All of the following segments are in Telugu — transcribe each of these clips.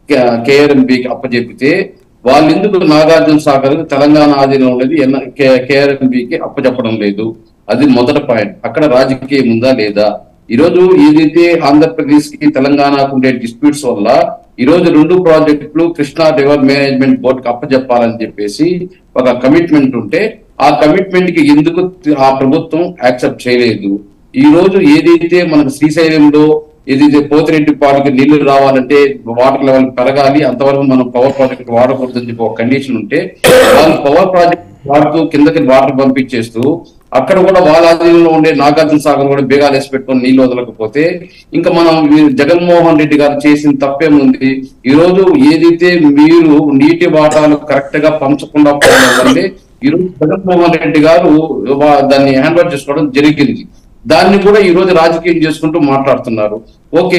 కేఆర్ఎంబికి అప్పచెప్పితే వాళ్ళు ఎందుకు నాగార్జున సాగర్ తెలంగాణ ఆధీనంలో ఉండేది కేఆర్ఎంబికి అప్పచెప్పడం లేదు? అది మొదటి పాయింట్. అక్కడ రాజకీయం ఉందా లేదా? ఈ రోజు ఏదైతే ఆంధ్రప్రదేశ్ కి తెలంగాణకు ఉండే డిస్ప్యూట్స్ వల్ల ఈ రోజు 2 ప్రాజెక్టులు కృష్ణా రివర్ మేనేజ్మెంట్ బోర్డుకి అప్పచెప్పాలని చెప్పేసి ఒక కమిట్మెంట్ ఉంటే ఆ కమిట్మెంట్ కి ఎందుకు ఆ ప్రభుత్వం యాక్సెప్ట్ చేయలేదు? ఈ రోజు ఏదైతే మనకు శ్రీశైలంలో ఏదైతే పోతిరెడ్డి పార్టీకి నీళ్లు రావాలంటే వాటర్ లెవెల్ పెరగాలి, అంతవరకు మనం పవర్ ప్రాజెక్ట్ వాడకూడదని చెప్పి ఒక కండిషన్ ఉంటే వాళ్ళు పవర్ ప్రాజెక్ట్ వాడుతూ కిందకి వాటర్ పంపించేస్తూ అక్కడ కూడా వాళ్ళ ఆధీనంలో ఉండే నాగార్జున సాగర్ కూడా బేగాలు వేసి పెట్టుకొని నీళ్లు వదలకపోతే ఇంకా మనం జగన్మోహన్ రెడ్డి గారు చేసిన తప్పేముంది? ఈ రోజు ఏదైతే మీరు నీటి వాటాలు కరెక్ట్ గా పంచకుండా పోవడం వల్లే ఈ రోజు జగన్మోహన్ రెడ్డి గారు దాన్ని హ్యాండ్ ఓవర్ చేసుకోవడం జరిగింది. దాన్ని కూడా ఈ రోజు రాజకీయం చేసుకుంటూ మాట్లాడుతున్నారు. ఓకే,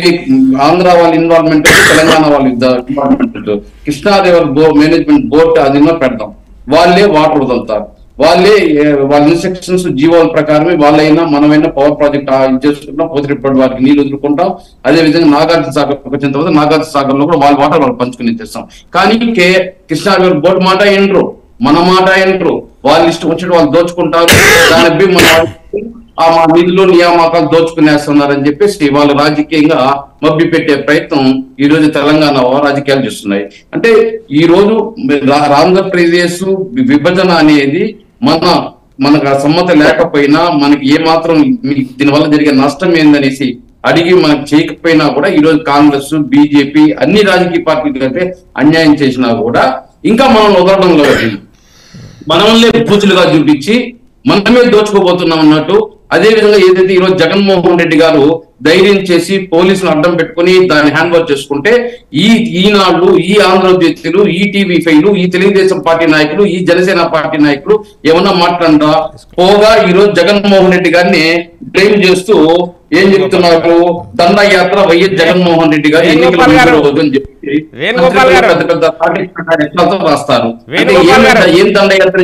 ఆంధ్ర వాళ్ళ ఇన్వాల్వ్మెంట్, తెలంగాణ వాళ్ళ involvement, Krishna river management board అదిగా పెడతాం, వాళ్ళే వాటర్ వదులుతారు, వాళ్ళే వాళ్ళ ఇన్స్ట్రక్షన్స్ జీవోల ప్రకారమే వాళ్ళైనా మనమైనా పవర్ ప్రాజెక్ట్ చేసుకుంటాం, పోతిరెడ్డి వారికి నీళ్ళు వదులుకుంటాం. అదే విధంగా నాగార్జున సాగర్ వచ్చిన తర్వాత నాగార్జున సాగర్ లో కూడా వాళ్ళ వాటర్ వాళ్ళు పంచుకుని చేస్తాం. కానీ కృష్ణా రివర్ బోర్డు మాట ఏంట్రు, మన మాట ఏంట్రు, వాళ్ళు ఇష్టం వచ్చినట్టు వాళ్ళు దోచుకుంటారు, దాని మన ఆ మా నిధులు నియామకాలు దోచుకునేస్తున్నారని చెప్పేసి వాళ్ళు రాజకీయంగా మభ్య పెట్టే ప్రయత్నం ఈ రోజు తెలంగాణ రాజకీయాలు చేస్తున్నాయి. అంటే ఈ రోజు ఆంధ్రప్రదేశ్ విభజన అనేది మనకు సమ్మత లేకపోయినా మనకి ఏ మాత్రం దీనివల్ల జరిగే నష్టం ఏందనేసి అడిగి మనకు చేయకపోయినా కూడా ఈ రోజు కాంగ్రెస్, బీజేపీ అన్ని రాజకీయ పార్టీలు అయితే అన్యాయం చేసినా కూడా ఇంకా మనం వదలడం లేదు. మనల్నే పూచులుగా చూపించి మనమే దోచుకోబోతున్నాం అన్నట్టు. అదే విధంగా ఏదైతే ఈరోజు జగన్మోహన్ రెడ్డి గారు ధైర్యం చేసి పోలీసులు అడ్డం పెట్టుకుని దాన్ని హ్యాండ్ ఓవర్ చేసుకుంటే ఈనాడు, ఈ ఆంధ్రజ్యోతులు, ఈ టీవీ5లు, ఈ తెలుగుదేశం పార్టీ నాయకులు, ఈ జనసేన పార్టీ నాయకులు ఏమన్నా మాట్లాడరా పోగా ఈ రోజు జగన్మోహన్ రెడ్డి గారిని బ్లేమ్ చేస్తూ ఏం చెప్తున్నారు, దండయాత్ర వైఎస్ జగన్మోహన్ రెడ్డి గారు ఎన్నికల రోజు అని చెప్పి పెద్ద పెద్ద పార్టీ రాస్తారు. ఏం దండయాత్ర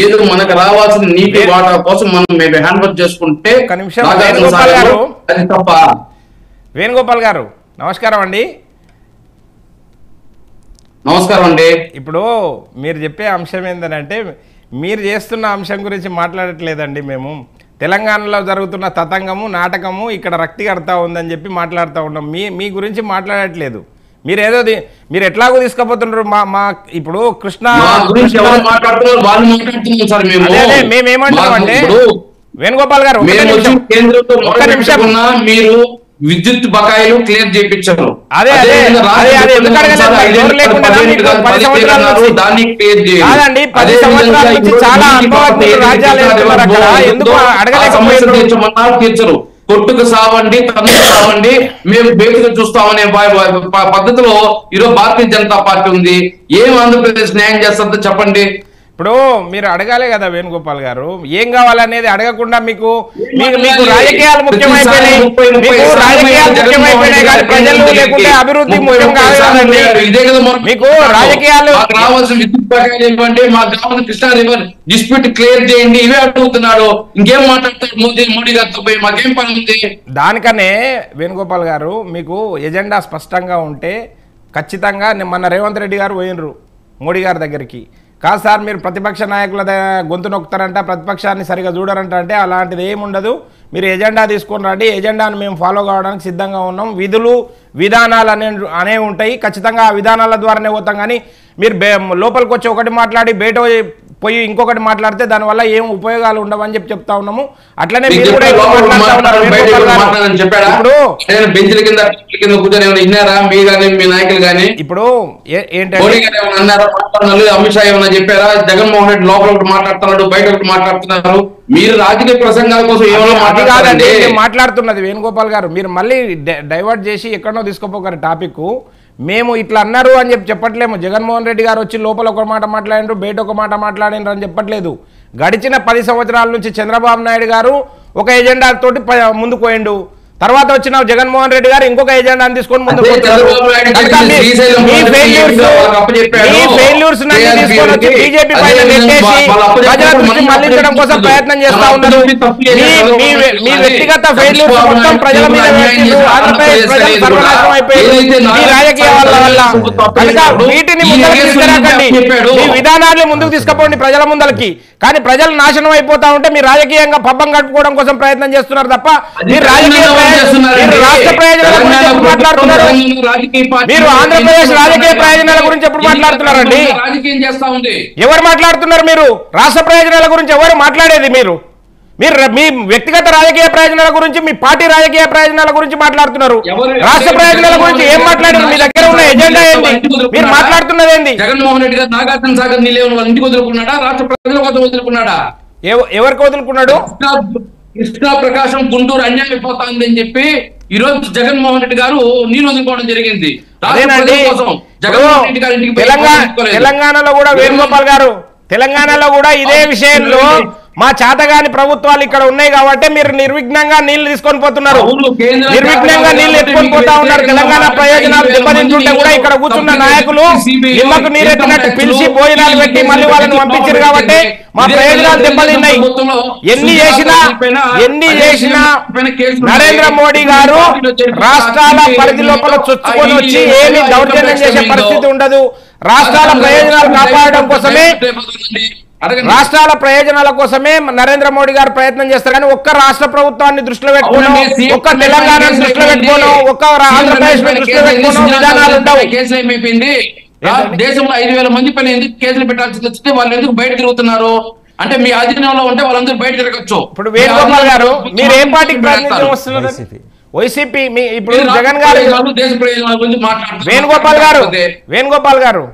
ఏదో మనకు రావాల్సిన నీటి వాటా కోసం మనం మేము హ్యాండ్ ఓవర్ చేసుకుంటే అది తప్ప? వేణుగోపాల్ గారు నమస్కారం అండి. నమస్కారం అండి. ఇప్పుడు మీరు చెప్పే అంశం ఏంటంటే మీరు చేస్తున్న అంశం గురించి మాట్లాడట్లేదండి. మేము తెలంగాణలో జరుగుతున్న తతంగము, నాటకము ఇక్కడ రక్తి కడతా ఉందని చెప్పి మాట్లాడుతూ ఉన్నాం. మీ గురించి మాట్లాడట్లేదు. మీరు ఎట్లాగో తీసుకుపోతున్నారు. మా ఇప్పుడు కృష్ణ మేమేమంటున్నామంటే వేణుగోపాల్ గారు ఒక్క నిమిషం, మీరు విద్యుత్ బకాయిలు క్లియర్ చేయించారు, దాన్ని క్లియర్ చేయాలి. తీర్చరు, కొట్టుకు సావండి, తన్నుకు సావండి, మేము బేటుగా చూస్తామనే పద్ధతిలో ఈరోజు భారతీయ జనతా పార్టీ ఉంది. ఏం ఆంధ్రప్రదేశ్ న్యాయం చేస్తుందో చెప్పండి. ఇప్పుడు మీరు అడగాలి కదా వేణుగోపాల్ గారు, ఏం కావాలనేది అడగకుండా మీకు రాజకీయాలు ముఖ్యమైపోయినాయి, ప్రజలు లేకుంటే అభివృద్ధి ముఖ్యం కాదండి. మీకు రాజకీయాలు రావాల్సిన విద్యుత్ బకాయిలు ఇవ్వండి, మాకు కావాల్సిన కృష్ణా రివర్ డిస్ప్యూట్ క్లియర్ చేయండి, ఇవే అడుగుతున్నాడు. ఇంకేం మాట్లాడతారు మోడీ గారితో పోయి? మాకేం పని ఉంది? దానికనే వేణుగోపాల్ గారు మీకు ఎజెండా స్పష్టంగా ఉంటే ఖచ్చితంగా మన రేవంత్ రెడ్డి గారు పోయినరు మోడీ గారి దగ్గరికి. కాదు సార్, మీరు ప్రతిపక్ష నాయకుల గొంతు నొక్కుతారంట, ప్రతిపక్షాన్ని సరిగా చూడరంట అంటే అలాంటిది ఏముండదు. మీరు ఎజెండా తీసుకొని రండి, ఎజెండాను మేము ఫాలో కావడానికి సిద్ధంగా ఉన్నాం. విధులు విధానాలు అనేవి ఉంటాయి, ఖచ్చితంగా ఆ విధానాల ద్వారానే పోతాం. కానీ మీరు లోపలికి వచ్చి ఒకటి మాట్లాడి బయట పోయి ఇంకొకటి మాట్లాడితే దానివల్ల ఏం ఉపయోగాలు ఉండవని చెప్తా ఉన్నాము. అట్లనే మీరు కూడా ఇప్పుడు అమిత్ షా ఏమన్నా చెప్పారా? జగన్మోహన్ రెడ్డి లోపల ఒకటి మాట్లాడుతున్నాడు, బయట ఒకటి మాట్లాడుతున్నారు. మీరు రాజకీయ ప్రసంగాల కోసం ఏమన్నా మాట్లాడుతున్నది వేణుగోపాల్ గారు. మీరు మళ్ళీ డైవర్ట్ చేసి ఎక్కడనో తీసుకోపోగారు టాపిక్. మేము ఇట్లా అన్నారు అని చెప్పట్లేము. జగన్మోహన్ రెడ్డి గారు వచ్చి లోపల ఒక మాట మాట్లాడినారు, బయట ఒక మాట మాట్లాడినారు అని చెప్పట్లేదు. గడిచిన 10 సంవత్సరాల నుంచి చంద్రబాబు నాయుడు గారు ఒక ఎజెండా తోటి ముందుకు పోయిండు. తర్వాత వచ్చిన జగన్మోహన్ రెడ్డి గారు ఇంకొక ఎజెండాను తీసుకొని ముందుకు వచ్చారు. బీజేపీ పైన నెట్టేసి ప్రజల దృష్టి మళ్లించడం కోసం ప్రయత్నం చేస్తా ఉన్నారు. మీ వ్యక్తిగత ఫెయిల్యూర్స్ మొత్తం ప్రజల మీద పెట్టిండ్రు. ఆంధ్రప్రదేశ్ ప్రజలు సర్వనాశనం అయిపోయింది మీ రాజకీయాల వల్ల. కనుక వీటిని ముందుకు తీసుకురాకండి, మీ విధానాన్ని ముందుకు తీసుకుపోండి ప్రజల ముందలకి. కానీ ప్రజలు నాశనం అయిపోతా ఉంటే మీరు రాజకీయంగా పబ్బం గడుపుకోవడం కోసం ప్రయత్నం చేస్తున్నారు తప్ప మీరు రాష్ట్ర ప్రయోజనాల గురించి ఎప్పుడు మాట్లాడుతున్నారు? మీరు ఆంధ్రప్రదేశ్ రాజకీయ ప్రయోజనాల గురించి ఎప్పుడు మాట్లాడుతున్నారండి? ఎవరు మాట్లాడుతున్నారు? మీరు రాష్ట్ర ప్రయోజనాల గురించి ఎవరు మాట్లాడేది? మీరు మీ వ్యక్తిగత రాజకీయ ప్రయోజనాల గురించి, మీ పార్టీ రాజకీయ ప్రయోజనాల గురించి మాట్లాడుతున్నారు. రాష్ట్ర ప్రయోజనాల గురించి ఏం మాట్లాడారు? మీ దగ్గర ఉన్న ఎజెండా ఏంటి? మీరు మాట్లాడుతున్నది ఏంది? జగన్మోహన్ రెడ్డి గారు నాగార్జున సాగర్ నీళ్ళు ఇంటికి వదులుకున్నాడా, రాష్ట్ర ప్రజల కోసం వదులుకున్నాడా? ఎవరికి వదులుకున్నాడు? కృష్ణా ప్రకాశం గుంటూరు అన్యాయం అయిపోతాందని చెప్పి ఈ రోజు జగన్మోహన్ రెడ్డి గారు నీళ్ళు వదులుకోవడం జరిగింది. తెలంగాణలో కూడా వేణుగోపాల్ గారు, తెలంగాణలో కూడా ఇదే విషయంలో మా చేతగాని ప్రభుత్వాలు ఇక్కడ ఉన్నాయి కాబట్టి మీరు నిర్విఘ్నంగా నీళ్లు తీసుకొని పోతున్నారు, నిర్విఘ్నంగా నీళ్లు ఎత్తుకొని పోతా ఉన్నారు. తెలంగాణ ప్రయోజనాలు దెబ్బతింటుంటే కూడా ఇక్కడ కూర్చున్న నాయకులు నిమ్మకు నీరెత్తినట్టు పిలిచి భోజనాలు పెట్టి మళ్ళీ వాళ్ళని పంపించారు కాబట్టి మా ప్రయోజనాలు దెబ్బతిన్నాయి. ఎన్ని చేసినా నరేంద్ర మోడీ గారు రాష్ట్రాల పరిధి లోపల చొచ్చుకొని వచ్చి ఏమి దౌర్జన్యం చేసే పరిస్థితి ఉండదు. రాష్ట్రాల ప్రయోజనాలు కాపాడడం కోసమే, రాష్ట్రాల ప్రయోజనాల కోసమే నరేంద్ర మోడీ గారు ప్రయత్నం చేస్తారు. కానీ ఒక్క రాష్ట్ర ప్రభుత్వాన్ని దృష్టిలో పెట్టుకోను, ఒక్క తెలంగాణను దృష్టిలో పెట్టుకోను, ఒక్క ఆంధ్రప్రదేశ్ దృష్టిలో పెట్టుకోను విధానాలు ఉండవు. కేసులు ఏమైపోయింది? దేశంలో 5,000 మంది పైన ఎందుకు కేసులు పెట్టాల్సి వచ్చింది? వాళ్ళు ఎందుకు బయట తిరుగుతున్నారు? అంటే మీ అధీనంలో ఉంటే వాళ్ళందరూ బయట తిరగచ్చు. ఇప్పుడు వేణుగోపాల్ గారు మీరు ఏ పార్టీకి ప్రాతినిధ్యం వస్తున్నారు? వైసీపీ. ఇప్పుడు జగన్ గారు దేశ ప్రయోజనాల గురించి మాట్లాడుతున్నారు. వేణుగోపాల్ గారు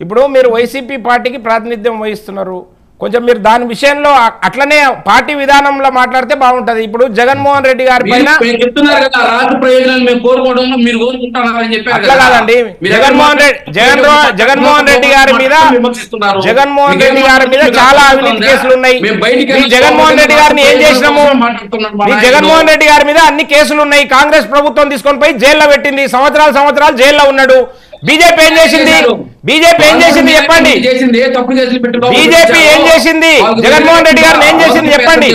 ఇప్పుడు మీరు వైసీపీ పార్టీకి ప్రాతినిధ్యం వహిస్తున్నారు. కొంచెం మీరు దాని విషయంలో అట్లనే పార్టీ విధానంలో మాట్లాడితే బాగుంటది. ఇప్పుడు జగన్మోహన్ రెడ్డి గారి పైన అట్లా కాదండి, జగన్మోహన్ రెడ్డి గారి మీద చాలా అవినీతి కేసులు ఉన్నాయి. జగన్మోహన్ రెడ్డి గారిని ఏం చేసినాము? జగన్మోహన్ రెడ్డి గారి మీద అన్ని కేసులు ఉన్నాయి. కాంగ్రెస్ ప్రభుత్వం తీసుకొని పోయి జైల్లో పెట్టింది, సంవత్సరాలు జైల్లో ఉన్నాడు. బీజేపీ ఏం చేసింది? చెప్పండి. బీజేపీ ఏం చేసింది? జగన్మోహన్ రెడ్డి గారిని ఏం చేసింది చెప్పండి.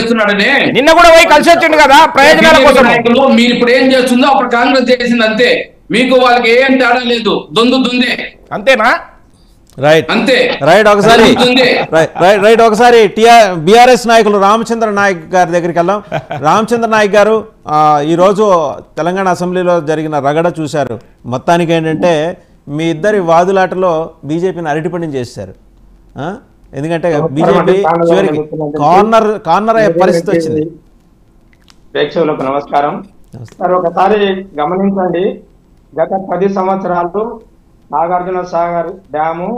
నిన్న కూడా పోయి కలిసి వచ్చిండు కదా ప్రయోజనాల కోసం. మీరు ఇప్పుడు ఏం చేస్తుందో అప్పుడు కాంగ్రెస్ చేసింది అంతే. మీకు వాళ్ళకి ఏం తేడా లేదు. దొందే అంతేనా? రైట్ అంతే. రైట్ ఒకసారి బీఆర్ఎస్ నాయకులు రామచంద్ర నాయక్ గారి దగ్గరికి వెళ్దాం. రామచంద్ర నాయక్ గారు, ఈరోజు తెలంగాణ అసెంబ్లీలో జరిగిన రగడ చూశారు. మొత్తానికి ఏంటంటే మీ ఇద్దరి వాదులాటలో బీజేపీని అరటిపండి చేశారు. ఎందుకంటే బీజేపీ చివరికి కార్నర్ అయ్యే పరిస్థితి వచ్చింది. ప్రేక్షకులకు నమస్కారం సార్. ఒకసారి గమనించండి, గత 10 సంవత్సరాలు నాగార్జున సాగర్ డ్యాము